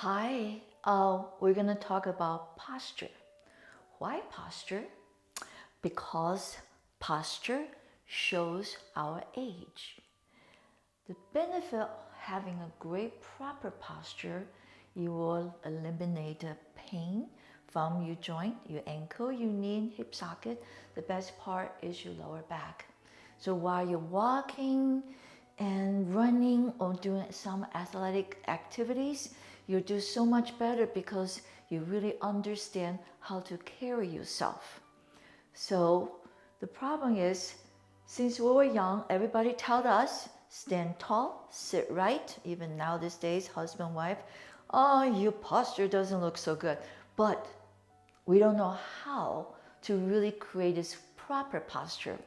Hi, we're going to talk about posture. Why posture? Because posture shows our age. The benefit of having a great proper posture, you will eliminate the pain from your joint, your ankle, your knee, hip socket. The best part is your lower back. So while you're walking and running or doing some athletic activities, you do so much better because you really understand how to carry yourself. So the problem is, since we were young, everybody told us, stand tall, sit right. Even now these days, husband, wife, oh, your posture doesn't look so good. But we don't know how to really create this proper posture.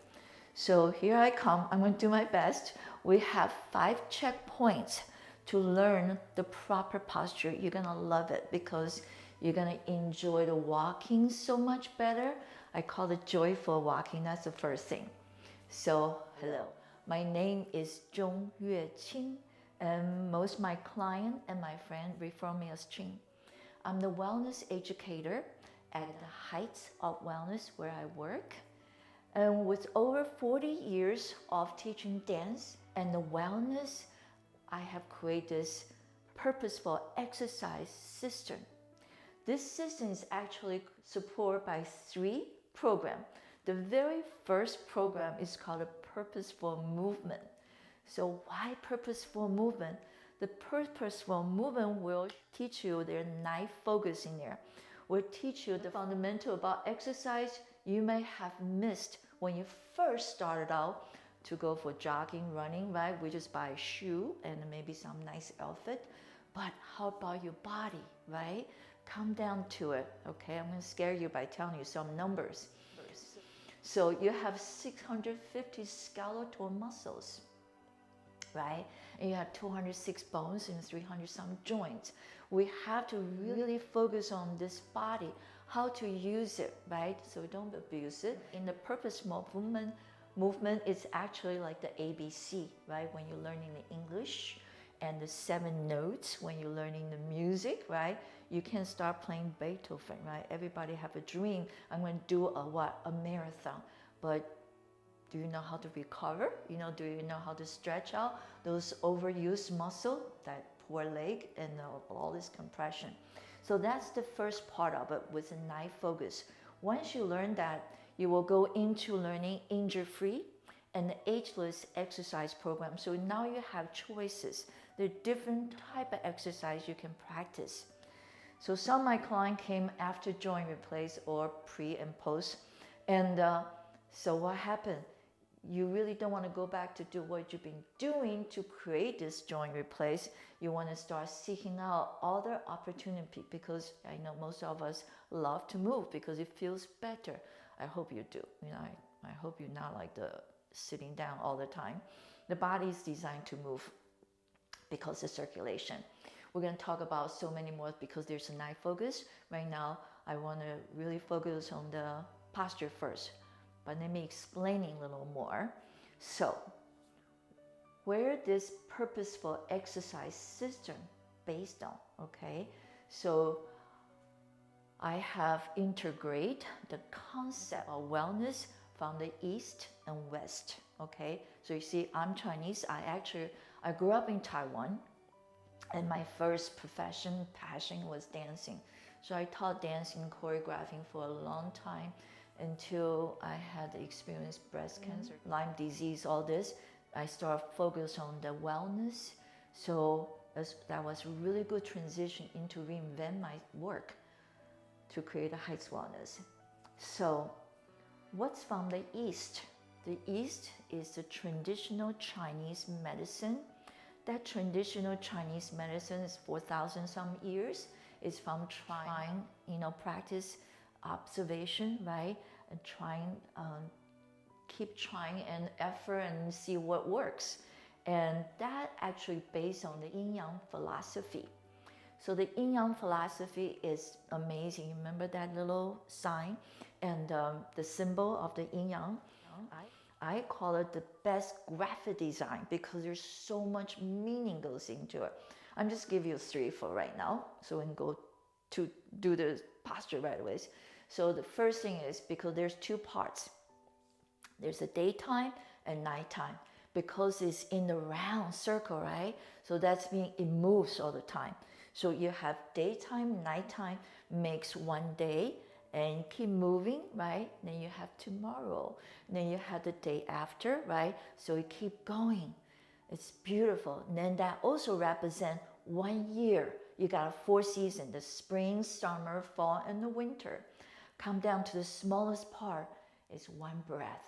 So here I come. I'm going to do my best. We have 5 checkpoints to learn the proper posture. You're going to love it because you're going to enjoy the walking so much better. I call it joyful walking. That's the first thing. So, hello. My name is Ching, and most of my client and my friend refer me as Ching. I'm the wellness educator at the Heights of Wellness where I work. And with over 40 years of teaching dance and the wellness, I have created this purposeful exercise system. This system is actually supported by 3 programs. The very first program is called a Purposeful Movement. So why Purposeful Movement? The Purposeful Movement will teach you, there are 9 focus in there, will teach you the fundamental about exercise you may have missed when you first started out to go for jogging, running, right? We just buy a shoe and maybe some nice outfit. But how about your body, right? Come down to it, okay? I'm going to scare you by telling you some numbers. So you have 650 skeletal muscles, right? And you have 206 bones and 300 some joints. We have to really focus on this body, how to use it, right? So don't abuse it. In the purposeful movement is actually like the ABC, right? When you're learning the English, and the 7 notes when you're learning the music, right? You can start playing Beethoven, right? Everybody have a dream. I'm going to do a marathon. But do you know how to recover? Do you know how to stretch out those overused muscle, that poor leg and all this compression? So that's the first part of it with a 9 focus. Once you learn that, you will go into learning injury-free and the ageless exercise program. So now you have choices. There are different type of exercise you can practice. So some of my clients came after joint replace or pre and post. And so what happened? You really don't want to go back to do what you've been doing to create this joint replace. You want to start seeking out other opportunity because I know most of us love to move because it feels better. I hope you do. I hope you're not like the sitting down all the time. The body is designed to move because of circulation. We're going to talk about so many more because there's a 9 focus. Right now, I want to really focus on the posture first. But let me explain a little more. So, where this purposeful exercise system based on, okay? So, I have integrated the concept of wellness from the East and West, okay? So you see, I'm Chinese. I grew up in Taiwan, and my first passion was dancing. So I taught dancing, choreographing for a long time until I had experienced breast cancer, Lyme disease, all this. I started focus on the wellness. So that was a really good transition into reinvent my work to create a Heights Wellness. So what's from the East? The East is the traditional Chinese medicine. That traditional Chinese medicine is 4,000 some years. It's from trying, practice observation, right? And keep trying and effort and see what works. And that actually based on the Yin Yang philosophy. So the Yin Yang philosophy is amazing. Remember that little sign and the symbol of the Yin Yang? I call it the best graphic design because there's so much meaning goes into it. I'm just give you 3 for right now, so we can go to do the posture right away. So the first thing is, because there's 2 parts. There's a daytime and nighttime. Because it's in the round circle, right? So that's mean it moves all the time. So you have daytime, nighttime makes one day, and keep moving, right? Then you have tomorrow. Then you have the day after, right? So you keep going. It's beautiful. And then that also represents 1 year. You got 4 seasons: the spring, summer, fall, and the winter. Come down to the smallest part, is 1 breath.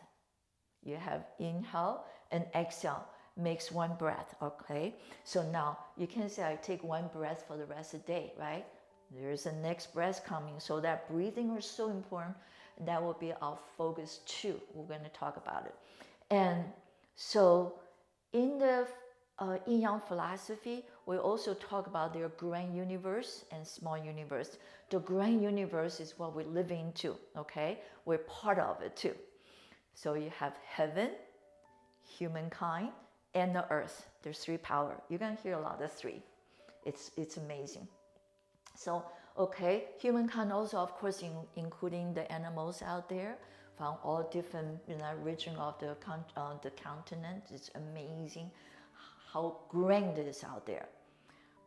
You have inhale and exhale, makes 1 breath, okay? So now you can say I take 1 breath for the rest of the day, right? There's a next breath coming. So that breathing is so important. That will be our focus too. We're going to talk about it. And so in the Yin Yang philosophy, we also talk about their grand universe and small universe. The grand universe is what we live into, okay? We're part of it too. So you have heaven, humankind, and the earth. There's 3 power. You're going to hear a lot of 3. It's amazing. So, okay, humankind also, of course, including the animals out there from all different regions of the continent. It's amazing how grand it is out there.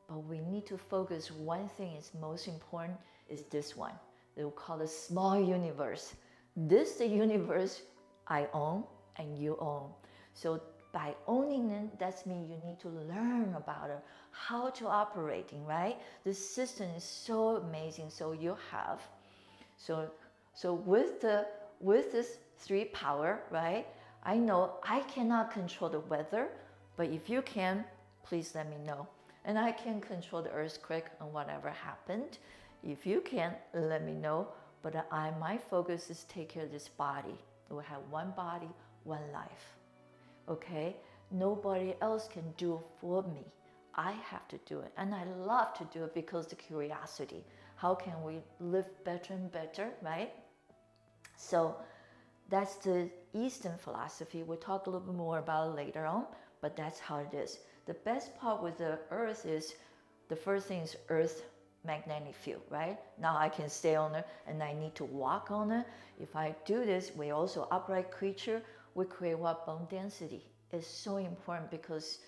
But we need to focus. One thing is most important is this one. They will call it small universe. This the universe I own and you own. So by owning it, that means you need to learn about it, how to operating, right? The system is so amazing. So you have, so with this 3 power, right? I know I cannot control the weather, but if you can, please let me know. And I can control the earthquake and whatever happened. If you can, let me know. But my focus is take care of this body. We have 1 body, 1 life. Okay? Nobody else can do it for me. I have to do it. And I love to do it because the curiosity. How can we live better and better, right? So that's the Eastern philosophy. We'll talk a little bit more about it later on, but that's how it is. The best part with the earth is, the first thing is earth magnetic field, right? Now I can stay on it and I need to walk on it. If I do this, we also upright creature, we create what? Bone density. It's so important because,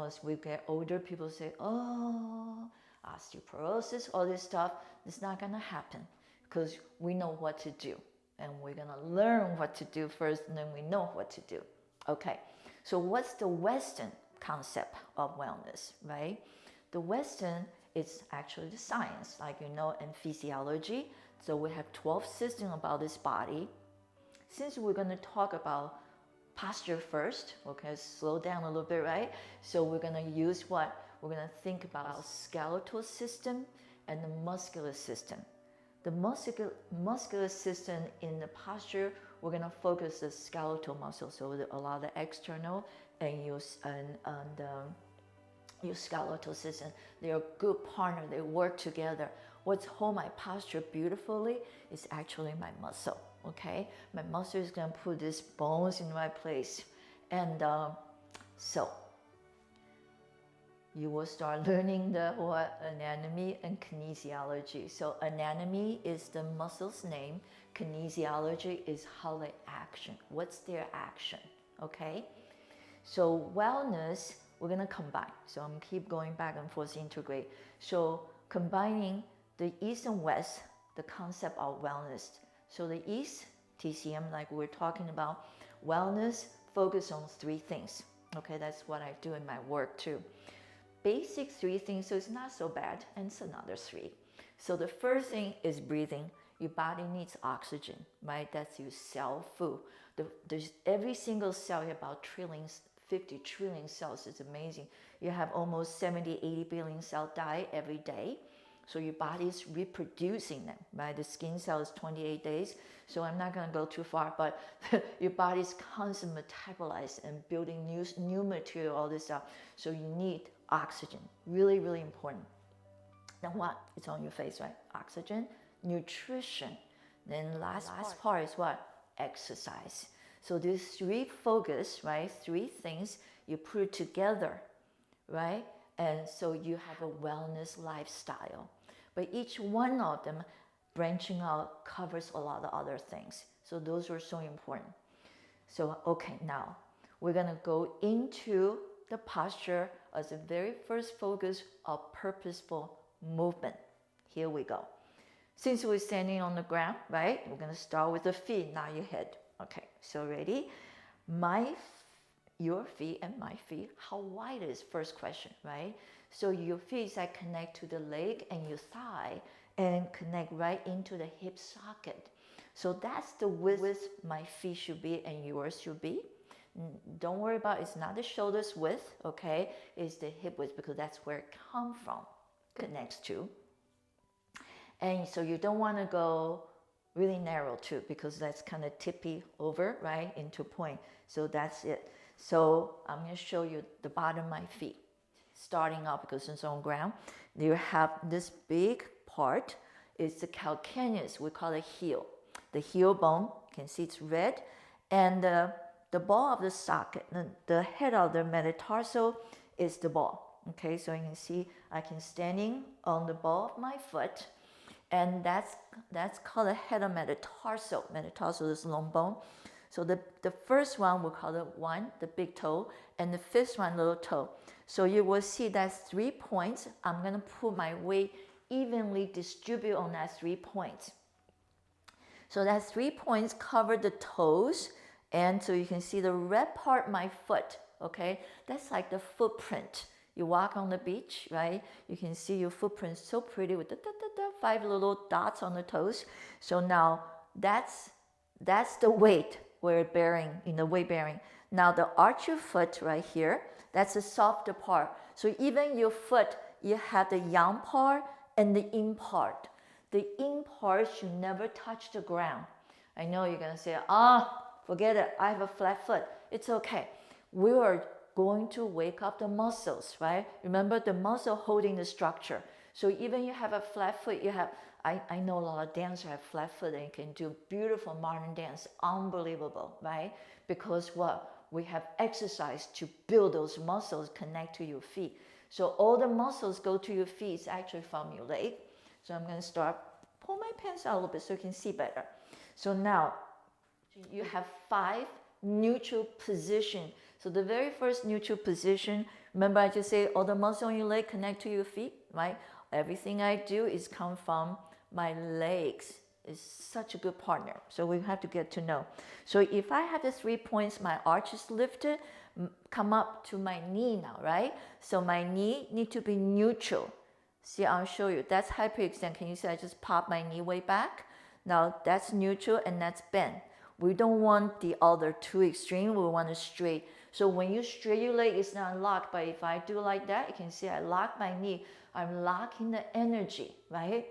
as we get older, people say, oh, osteoporosis, all this stuff. It's not gonna happen because we know what to do. And we're gonna learn what to do first, and then we know what to do. Okay, so what's the Western concept of wellness, right? The Western, it's actually the science, like and physiology. So we have 12 systems about this body. Since we're going to talk about posture first, okay, slow down a little bit, right? So we're going to use what? We're going to think about skeletal system and the muscular system. The muscular system in the posture, we're going to focus the skeletal muscle, so a lot of the external and your skeletal system. They're a good partner. They work together. What's hold my posture beautifully is actually my muscle. Okay, my muscle is going to put these bones in the right place, and so you will start learning the anatomy and kinesiology. So anatomy is the muscle's name. Kinesiology is how they action. What's their action? Okay. So wellness, we're gonna combine. So I'm keep going back and forth, integrate. So combining the East and West, the concept of wellness. So the East, TCM, like we're talking about, wellness focus on 3 things. Okay, that's what I do in my work too. Basic 3 things, so it's not so bad, and it's another 3. So the first thing is breathing. Your body needs oxygen, right? That's your cell food. There's every single cell, you have about 50 trillion cells. It's amazing. You have almost 80 billion cells die every day. So your body is reproducing them, right? The skin cell is 28 days. So I'm not going to go too far, but your body is constantly metabolizing and building new material, all this stuff. So you need oxygen. Really, really important. Then what? It's on your face, right? Oxygen, nutrition. Then last part is what? Exercise. So these 3 focus, right? 3 things you put together, right? And so you have a wellness lifestyle. But each one of them branching out covers a lot of other things. So those are so important. So, okay, now we're gonna go into the posture as the very first focus of purposeful movement. Here we go. Since we're standing on the ground, right? We're gonna start with the feet, not your head. Okay, so ready? Your feet and my feet, how wide is first question, right? So your feet that connect to the leg and your thigh and connect right into the hip socket. So that's the width my feet should be and yours should be. Don't worry about it. It's not the shoulders width, okay? It's the hip width because that's where it comes from, connects to. And so you don't want to go really narrow too because that's kind of tippy over, right, into point. So that's it. So I'm going to show you the bottom of my feet. Starting up because it's on ground, you have this big part. It's the calcaneus. We call it heel. The heel bone, you can see it's red. And the ball of the socket, the head of the metatarsal is the ball. Okay, so you can see I can standing on the ball of my foot. And that's called the head of metatarsal. Metatarsal is long bone. So the first one we call it one, the big toe, and the fifth one, little toe. So you will see that's 3 points. I'm gonna put my weight evenly distribute on that 3 points. So that 3 points cover the toes, and so you can see the red part of my foot, okay? That's like the footprint. You walk on the beach, right? You can see your footprint so pretty with the 5 little dots on the toes. So now that's the weight we're bearing in the weight bearing. Now the arch your foot right here, that's the softer part. So even your foot, you have the yang part and the in part. The in part should never touch the ground. I know you're gonna say, forget it, I have a flat foot. It's okay. We are going to wake up the muscles, right? Remember the muscle holding the structure. So even you have a flat foot, you have, I know a lot of dancers have flat foot and can do beautiful modern dance, unbelievable, right? Because what? We have exercise to build those muscles connect to your feet. So all the muscles go to your feet, it's actually from your leg. So I'm gonna start, pull my pants out a little bit so you can see better. So now, you have 5 neutral position. So the very first neutral position, remember I just say all the muscle on your leg connect to your feet, right? Everything I do is come from my legs. It's such a good partner. So we have to get to know. So if I have the 3 points, my arch is lifted, come up to my knee now, right? So my knee need to be neutral. See, I'll show you. That's hyperextend. Can you see I just pop my knee way back? Now that's neutral and that's bent. We don't want the other too extreme. We want it straight. So when you straight your leg, it's not locked. But if I do like that, you can see I lock my knee. I'm locking the energy, right?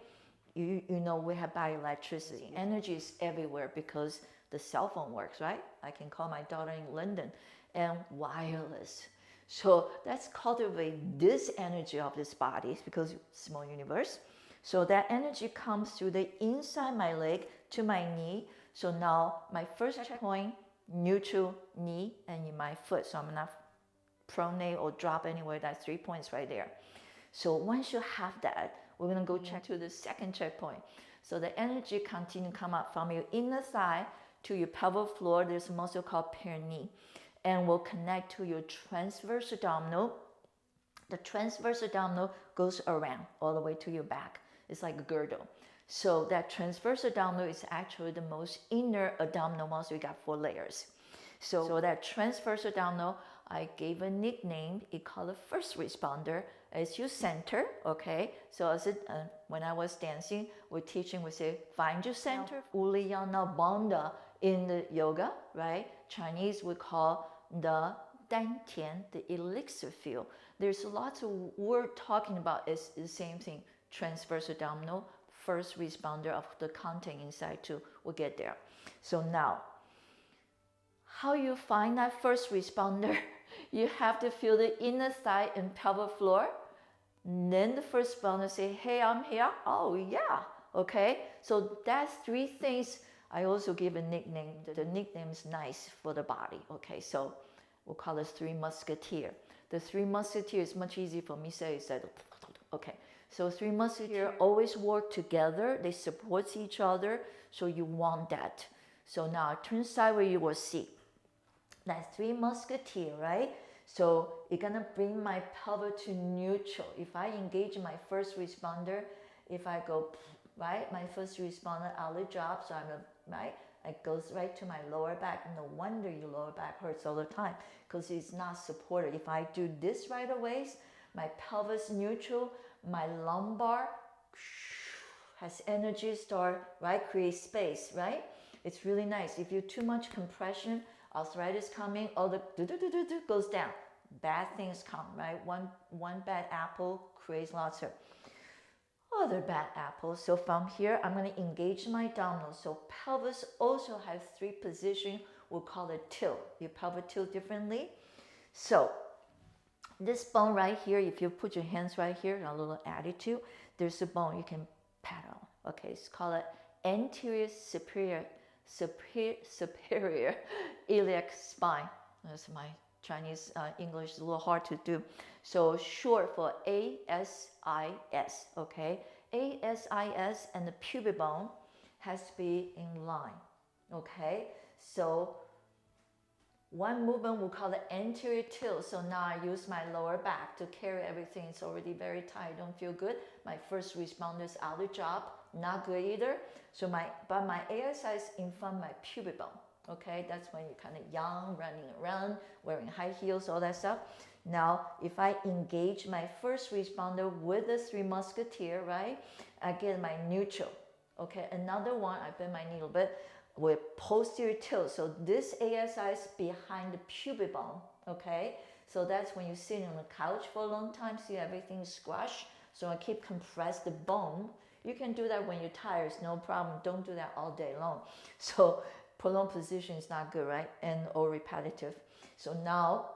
You know we have bioelectricity. Energy is everywhere because the cell phone works, right? I can call my daughter in London and wireless. So let's cultivate this energy of this body because small universe. So that energy comes through the inside my leg to my knee. So now my first checkpoint, neutral knee and in my foot. So I'm not pronate or drop anywhere. That's 3 points right there. So once you have that, we're gonna go check to the second checkpoint. So the energy continue to come up from your inner thigh to your pelvic floor. There's a muscle called perineum, and will connect to your transverse abdominal. The transverse abdominal goes around all the way to your back. It's like a girdle. So that transverse abdominal is actually the most inner abdominal muscle. We got 4 layers. So that transverse abdominal, I gave a nickname. It called the first responder. As you center, okay? So as it, when I was dancing, we're teaching, we say, find your center. Ulliyana Bandha in the yoga, right? Chinese we call the dantian, the elixir field. There's lots of word talking about it's the same thing. Transverse abdominal, first responder of the content inside too. We'll get there. So now, how you find that first responder? You have to feel the inner thigh and pelvic floor. And then the first responder say, hey, I'm here. Oh yeah, okay. So that's 3 things. I also give a nickname. The nickname is nice for the body. Okay, so we'll call this 3 musketeer. The three musketeers, much easier for me to say, is that, okay. So three musketeers always work together. They support each other. So you want that. So now turn sideways, you will see. That's three musketeers, right? So you're gonna bring my pelvis to neutral. If I engage my first responder, if I go, right, my first responder alley drop, so right, it goes right to my lower back. No wonder your lower back hurts all the time because it's not supported. If I do this right away, my pelvis neutral, my lumbar has energy start, right, create space, right? It's really nice. If you too much compression, arthritis coming, all the do goes down. Bad things come, right? One bad apple creates lots of other bad apples. So from here, I'm going to engage my abdominals. So pelvis also has three positions. We'll call it tilt. Your pelvic tilt differently. So this bone right here, if you put your hands right here, a little attitude, there's a bone you can pat on. Okay, it's called anterior superior iliac spine. That's my Chinese English is a little hard to do. So short for ASIS, okay? ASIS and the pubic bone has to be in line, okay? So one movement we'll call the anterior tilt. So now I use my lower back to carry everything. It's already very tight, don't feel good. My first responder's out the job, not good either. So my ASIS is in front of my pubic bone. Okay, that's when you're kind of young, running around, wearing high heels, all that stuff. Now, if I engage my first responder with the three musketeer, right, I get my neutral. Okay, another one, I bend my knee a little bit with posterior tilt. So this ASI is behind the pubic bone. Okay, so that's when you sit on the couch for a long time, see everything squash. So I keep compress the bone. You can do that when you're tired, it's no problem. Don't do that all day long. So prolonged position is not good, right? And or repetitive. So now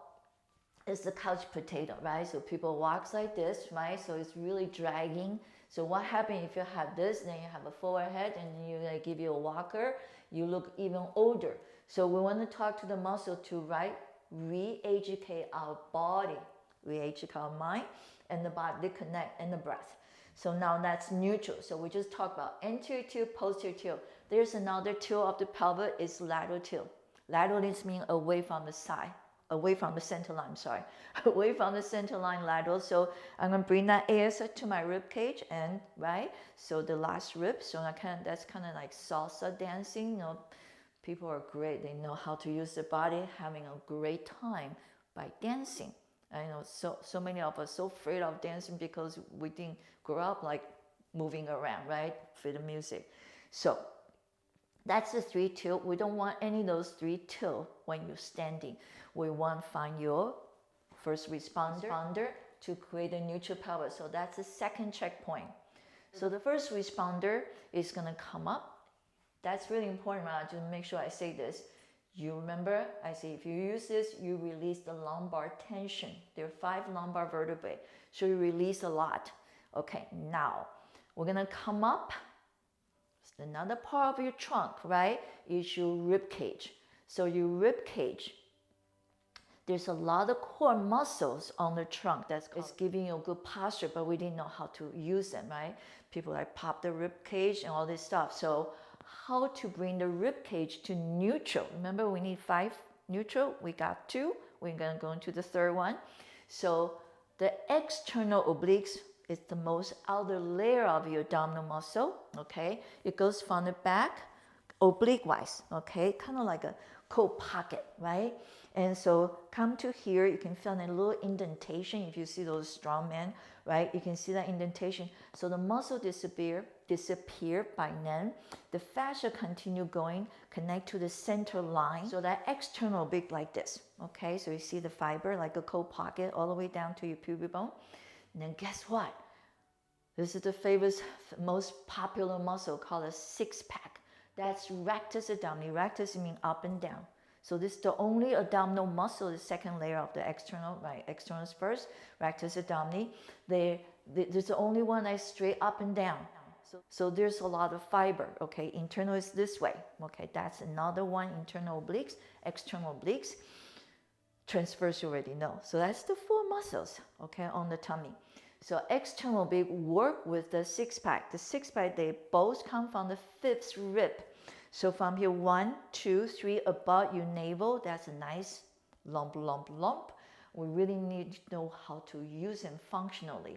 it's the couch potato, right? So people walk like this, right? So it's really dragging. So what happens if you have this, then you have a forward head and you give you a walker, you look even older. So we want to talk to the muscle to, right, re-educate our body, re-educate our mind and the body, they connect, and the breath. So now that's neutral. So we just talked about anterior tilt, posterior tilt. There's another tilt of the pelvis, is lateral tilt. Lateral means away from the side, away from the center line, sorry. Away from the center line, lateral. So I'm going to bring that AS to my rib cage and, right, so the last rib. So that's kind of like salsa dancing. You know, people are great. They know how to use their body, having a great time by dancing. I know so many of us so afraid of dancing because we didn't grow up like moving around, right, for the music. So that's the three tilt. We don't want any of those three tilt when you're standing. We want to find your first responder to create a neutral pelvis. So that's the second checkpoint. So the first responder is going to come up. That's really important, right? To make sure I say this. You remember, I say if you use this, you release the lumbar tension. There are 5 lumbar vertebrae, so you release a lot. Okay, now we're gonna come up. Another part of your trunk, right, is your rib cage. So your rib cage, there's a lot of core muscles on the trunk that's giving you a good posture, but we didn't know how to use them, right? People like pop the rib cage and all this stuff. So how to bring the rib cage to neutral. Remember, we need 5 neutral. We got 2. We're going to go into the third one. So the external obliques is the most outer layer of your abdominal muscle. Okay, it goes from the back oblique wise. Okay, kind of like a coat pocket, right? And so come to here, you can feel a little indentation. If you see those strong men, right, you can see that indentation. So the muscle disappear by then. The fascia continue going, connect to the center line. So that external oblique like this. Okay, so you see the fiber like a coat pocket all the way down to your pubic bone. And then guess what? This is the famous, most popular muscle called a 6-pack. That's rectus abdominis. Rectus means up and down. So this is the only abdominal muscle, the second layer of the external, right? External is first, rectus abdominis. There's the only one that's straight up and down. So there's a lot of fiber, okay? Internal is this way, okay? That's another one, internal obliques, external obliques. transverse you already know. So that's the 4 muscles, okay, on the tummy. So external big work with the six pack. The six pack, they both come from the 5th rib. So from here, 1, 2, 3, above your navel, that's a nice lump, lump, lump. We really need to know how to use them functionally.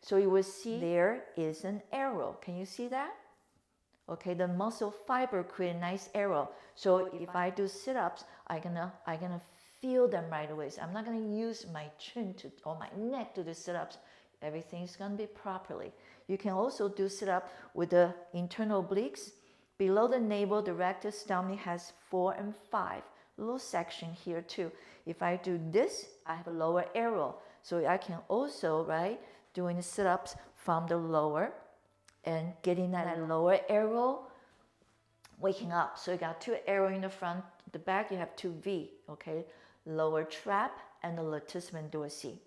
So you will see there is an arrow. Can you see that? Okay, the muscle fiber create a nice arrow. So if I do sit-ups, I'm gonna feel them right away. So I'm not gonna use my chin or my neck to do sit-ups. Everything's gonna be properly. You can also do sit-up with the internal obliques. Below the navel, the rectus stomach has 4 and 5. Little section here too. If I do this, I have a lower arrow. So I can also, right, doing the sit-ups from the lower and getting that lower arrow, waking up. So you got 2 arrows in the front, the back you have 2 V, okay? Lower trap and the latissimus dorsi.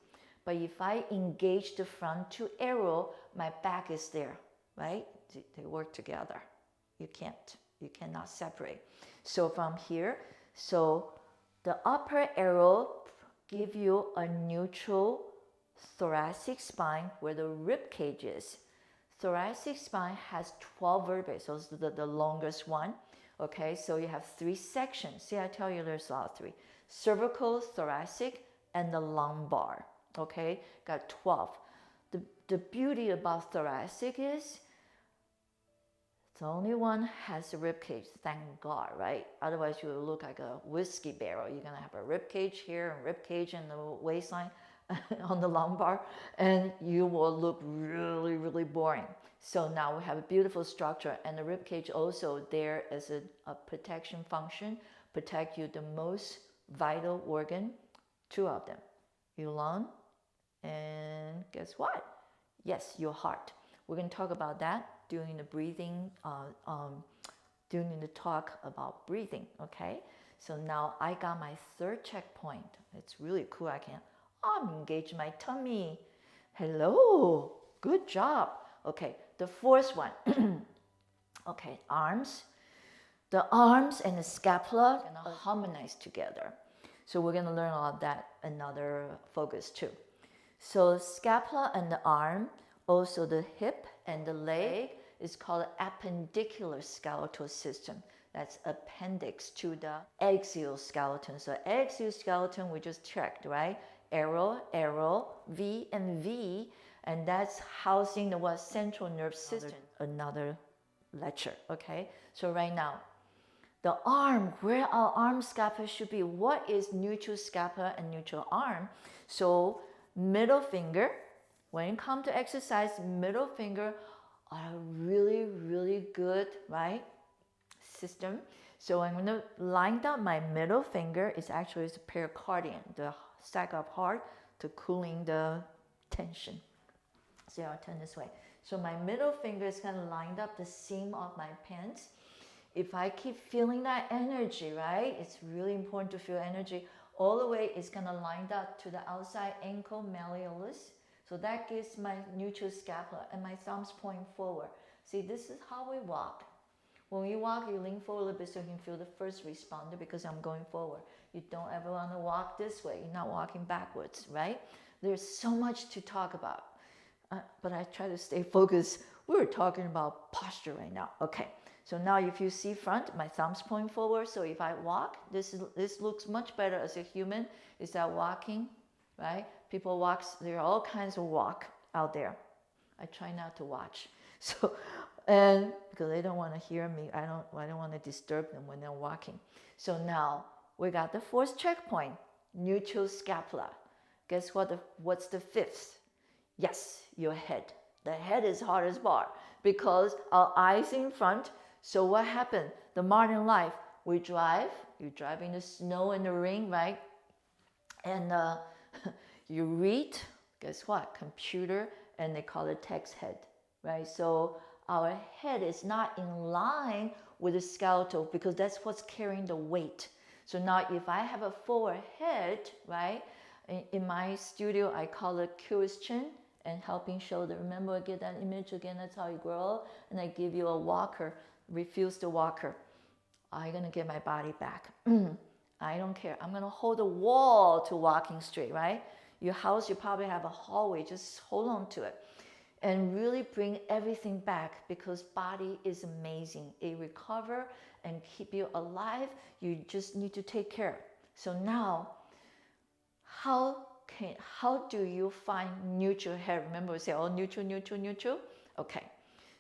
But if I engage the front 2 arrow, my back is there, right? They work together. You cannot separate. So from here, so the upper arrow give you a neutral thoracic spine where the rib cage is. Thoracic spine has 12 vertebrae, so it's the longest one. Okay, so you have 3 sections. See, I tell you there's a lot of 3. Cervical, thoracic, and the lumbar. Okay, got 12. The beauty about thoracic is the only one has a rib cage, thank God, right? Otherwise you will look like a whiskey barrel. You're gonna have a rib cage here and rib cage in the waistline on the lumbar, and you will look really, really boring. So now we have a beautiful structure, and the rib cage also there as a protection function, protect you the most vital organ, 2 of them, your lung, and guess what? Yes, your heart. We're going to talk about that during the breathing, during the talk about breathing, okay? So now I got my 3rd checkpoint. It's really cool. I'm engaging my tummy. Hello, good job. Okay, the 4th one. Okay, arms. The arms and the scapula are gonna harmonize together. So we're gonna learn all of that, another focus too. So scapula and the arm, also the hip and the leg is called appendicular skeletal system. That's appendix to the axial skeleton. So axial skeleton we just checked, right? Arrow, arrow, V and V, and that's housing the what? Central nervous system. Another lecture, okay? So right now, the arm, where our arm scapula should be. What is neutral scapula and neutral arm? So middle finger, when it comes to exercise, middle finger are really, really good, right? System. So I'm going to line up my middle finger. It's actually a pericardium, the sac of heart, to cooling the tension. So I'll turn this way. So my middle finger is kind of lined up the seam of my pants. If I keep feeling that energy, right? It's really important to feel energy. All the way it's gonna line up to the outside ankle malleolus. So that gives my neutral scapula, and my thumbs point forward. See, this is how we walk. When you walk, you lean forward a little bit so you can feel the first responder, because I'm going forward. You don't ever want to walk this way. You're not walking backwards, right? There's so much to talk about. But I try to stay focused. We're talking about posture right now. Okay, so now if you see front, my thumbs point forward. So if I walk, this looks much better as a human. Is that walking, right? People walk, there are all kinds of walk out there. I try not to watch. So, and because they don't want to hear me, I don't want to disturb them when they're walking. So now we got the 4th checkpoint, neutral scapula. Guess what? What's the 5th? Yes, your head. The head is hard as bar because our eyes in front. So what happened? The modern life, we drive. You drive in the snow and the rain, right? And you read. Guess what? Computer, and they call it text head, right? So our head is not in line with the skeletal because that's what's carrying the weight. So now if I have a forward head, right? In my studio, I call it curious chin and helping shoulder. Remember, I get that image again, that's how you grow. And I give you a walker, refuse the walker. I'm gonna get my body back. I don't care. I'm gonna hold the wall to walking straight, right? Your house, you probably have a hallway. Just hold on to it. And really bring everything back, because body is amazing. It recover and keep you alive. You just need to take care. So now, how do you find neutral head? Remember we say, oh, neutral, neutral, neutral? Okay.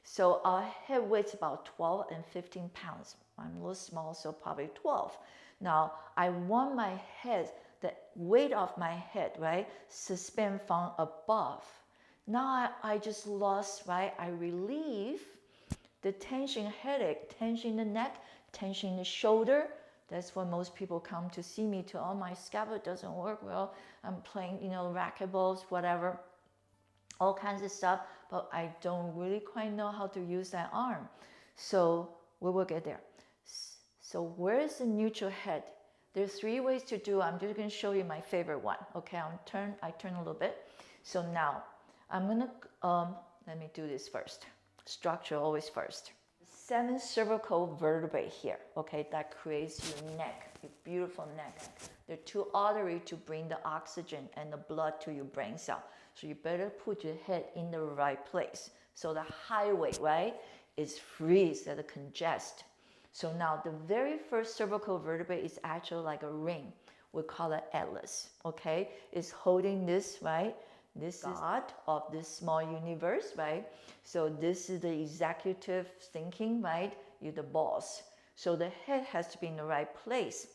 So our head weight's about 12 and 15 pounds. I'm a little small, so probably 12. Now, I want my head, the weight of my head, right, suspend from above. Now I just lost, right? I relieve the tension, headache, tension in the neck, tension in the shoulder. That's when most people come to see me to, oh, my scapula doesn't work well. I'm playing, racquetballs, whatever, all kinds of stuff, but I don't really quite know how to use that arm. So we will get there. So where is the neutral head? There's 3 ways to do. I'm just going to show you my favorite one. Okay, I turn a little bit. So now I'm going to, let me do this first. Structure always first. 7 cervical vertebrae here, okay, that creates your neck, your beautiful neck. There are 2 arteries to bring the oxygen and the blood to your brain cell. So you better put your head in the right place. So the highway, right, is free instead of congest. So now the very first cervical vertebrae is actually like a ring. We call it atlas, okay? It's holding this, right? This is God of this small universe, right? So this is the executive thinking, right? You're the boss. So the head has to be in the right place.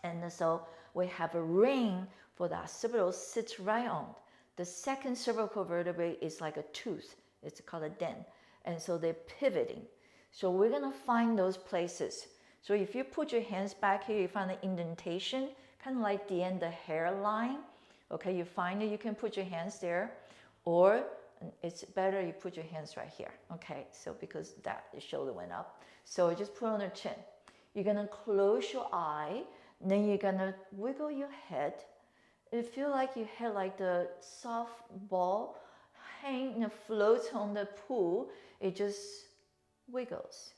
And so we have a ring for the occipital sits right on. The second cervical vertebrae is like a tooth. It's called a dent. And so they're pivoting. So we're going to find those places. So if you put your hands back here, you find the indentation, kind of like the end of the hairline. Okay, you find it, you can put your hands there, or it's better you put your hands right here. Okay, so because the shoulder went up. So just put on the chin. You're gonna close your eye, then you're gonna wiggle your head. It feels like your head like the soft ball floats on the pool. It just wiggles.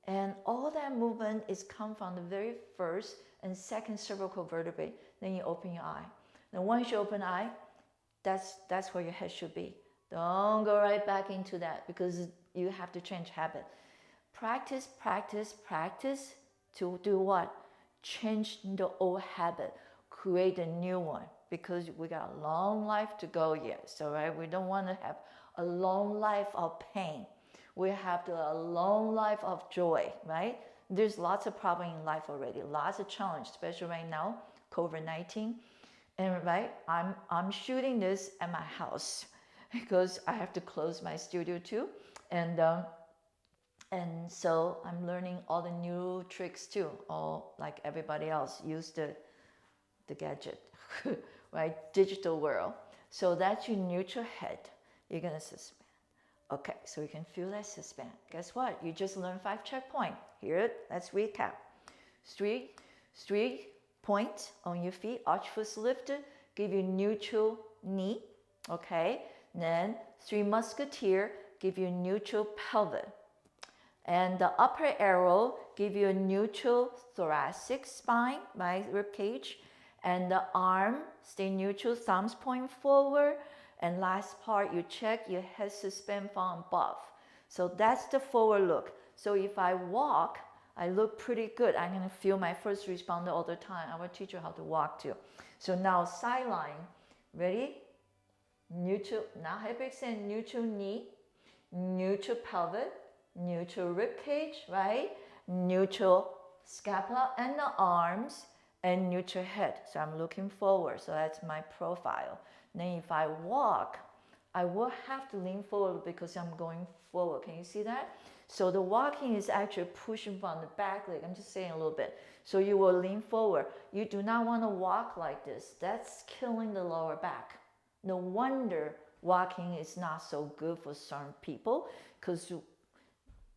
And all that movement is come from the very first and second cervical vertebrae. Then you open your eye. Then once you open eye, that's where your head should be. Don't go right back into that, because you have to change habit. Practice, practice, practice to do what? Change the old habit, create a new one, because we got a long life to go yet. So right, we don't want to have a long life of pain. We have a long life of joy, right? There's lots of problems in life already, lots of challenge, especially right now, COVID-19. And right, I'm shooting this at my house because I have to close my studio too. And so I'm learning all the new tricks too, all like everybody else, use the gadget, right? Digital world. So that's your neutral head. You're gonna suspend. Okay, so you can feel that suspend. Guess what? You just learned 5 checkpoints. Here, let's recap. 3 points on your feet, arch foot lifted, give you neutral knee. Okay, then 3 musketeer, give you neutral pelvic. And the upper arrow give you a neutral thoracic spine, right, rib cage. And the arm stay neutral, thumbs point forward. And last part, you check your head suspend from above. So that's the forward look. So if I walk, I look pretty good. I'm gonna feel my first responder all the time. I will teach you how to walk too. So now sideline, ready? Neutral, now hip extend, neutral knee, neutral pelvic, neutral rib cage, right? Neutral scapula and the arms, and neutral head. So I'm looking forward. So that's my profile. Then if I walk, I will have to lean forward because I'm going forward. Can you see that? So the walking is actually pushing from the back leg. I'm just saying a little bit. So you will lean forward. You do not want to walk like this. That's killing the lower back. No wonder walking is not so good for some people, because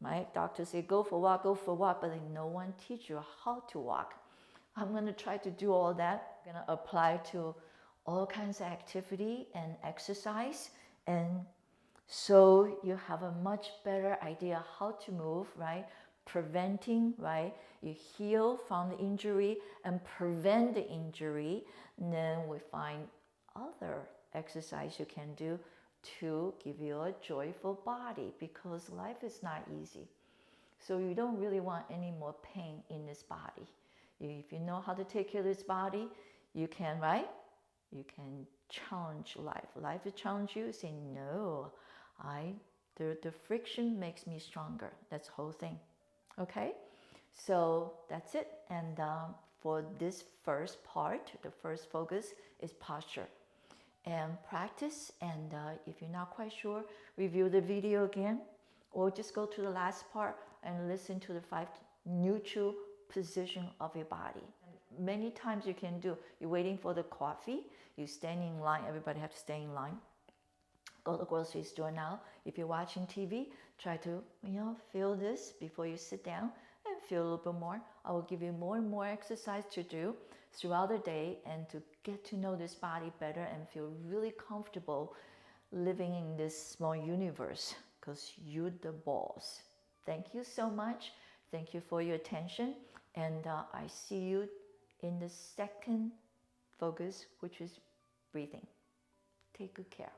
my doctor say go for walk, but then no one teach you how to walk. I'm going to try to do all that. I'm going to apply to all kinds of activity and exercise, and so you have a much better idea how to move, right? preventing, right? You heal from the injury and prevent the injury. And then we find other exercise you can do to give you a joyful body, because life is not easy. So you don't really want any more pain in this body. If you know how to take care of this body, you can, right? You can challenge life. Life will challenge you, say, no, the friction makes me stronger. That's the whole thing. Okay? So that's it. And for this first part, the first focus is posture. And practice, and if you're not quite sure, review the video again, or just go to the last part and listen to the 5 neutral position of your body. And many times you can do, you're waiting for the coffee, you stand in line, everybody have to stay in line. Go to the grocery store now. If you're watching TV, try to, feel this before you sit down and feel a little bit more. I will give you more and more exercise to do throughout the day, and to get to know this body better and feel really comfortable living in this small universe, because you're the boss. Thank you so much. Thank you for your attention. And I see you in the second focus, which is breathing. Take good care.